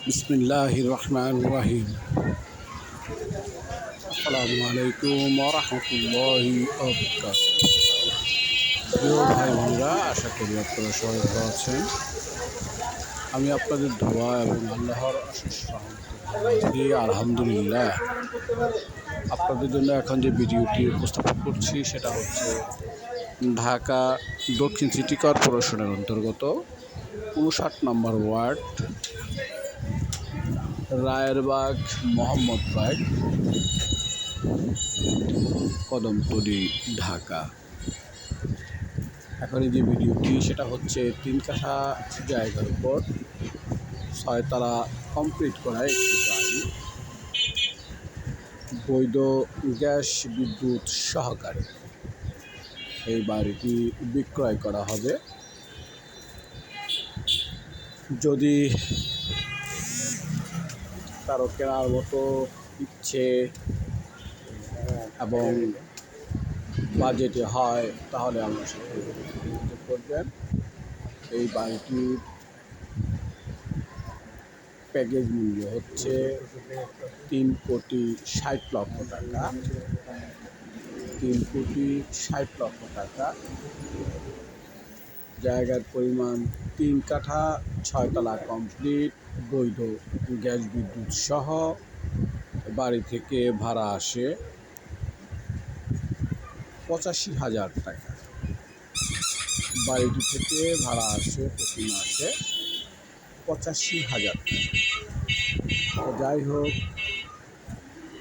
বিসমিল্লাহির রহমানির রহিম। আসসালামু আলাইকুম ওয়া রাহমাতুল্লাহি ওয়া বারাকাতুহু। প্রিয় ভাই বোনেরা, আশা করি আপনারা সবাই ভালো আছেন। আমি আপনাদের দোয়া এবং আল্লাহর অশেষ রহমতে ভালো আছি, আলহামদুলিল্লাহ। আপনাদের জন্য এখন যে ভিডিওটি উপস্থাপন করছি সেটা হচ্ছে ঢাকা দক্ষিণ সিটি কর্পোরেশনের অন্তর্গত ৫৯ নম্বর ওয়ার্ড, রায়েরবাগ, মোহাম্মদবাগ, কদমতলী, ঢাকা। এখন এই যে ভিডিওটি সেটা হচ্ছে ৩ কাঠা জায়গার উপর ৬ তলা কমপ্লিট করা একটি বাড়ি, বৈধ গ্যাস বিদ্যুৎ সহকারে এই বাড়িটি বিক্রয় করা হবে। যদি কারো কেনার মতো ইচ্ছে এবং বাজেটে হয় তাহলে আমার সাথে যোগাযোগ করবেন। এই বাড়িটির প্যাকেজ মূল্য হচ্ছে ৩,৬০,০০,০০০ টাকা। ৩,৬০,০০,০০০ টাকা। জায়গার পরিমাণ ৩ কাঠা, ৬ তলা কমপ্লিট, বৈধ গ্যাস বিদ্যুৎ সহ। বাড়ি থেকে ভাড়া আসে ৮৫,০০০ টাকা। বাড়িটি থেকে ভাড়া আসে প্রতি মাসে ৮৫,০০০ টাকা। যাই হোক,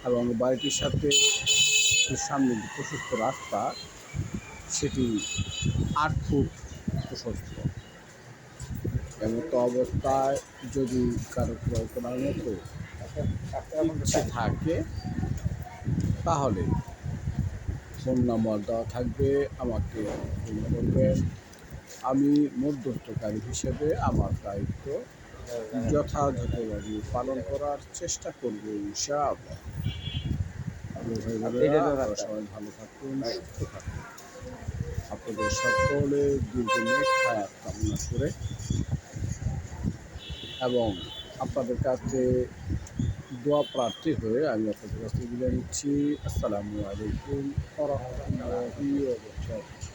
এবং বাড়িটির সাথে সামনে যে প্রশস্ত রাস্তা সেটি ৮ ফুট প্রশস্ত। এমতো অবস্থায় যদি কারো ক্রয় করার মতো ইচ্ছে থাকে তাহলে ফোন নাম্বার দেওয়া থাকবে, আমাকে ফোন করবেন। আমি মধ্যস্থকারী হিসেবে আমার দায়িত্ব যথাযথভাবে পালন করার চেষ্টা করবো ইনশাআল্লাহ। সবাই ভালো থাকুন, সুস্থ থাকুন। আপনাদের সকলে দীর্ঘ হায়াত কামনা করে এবং আপনাদের কাছে দোয়া প্রার্থী হয়ে আমি আপনাদের কাছ থেকে বিদায় নিচ্ছি। আসসালামু আলাইকুম ওয়া রাহমাতুল্লাহি ওয়া বারাকাতুহু।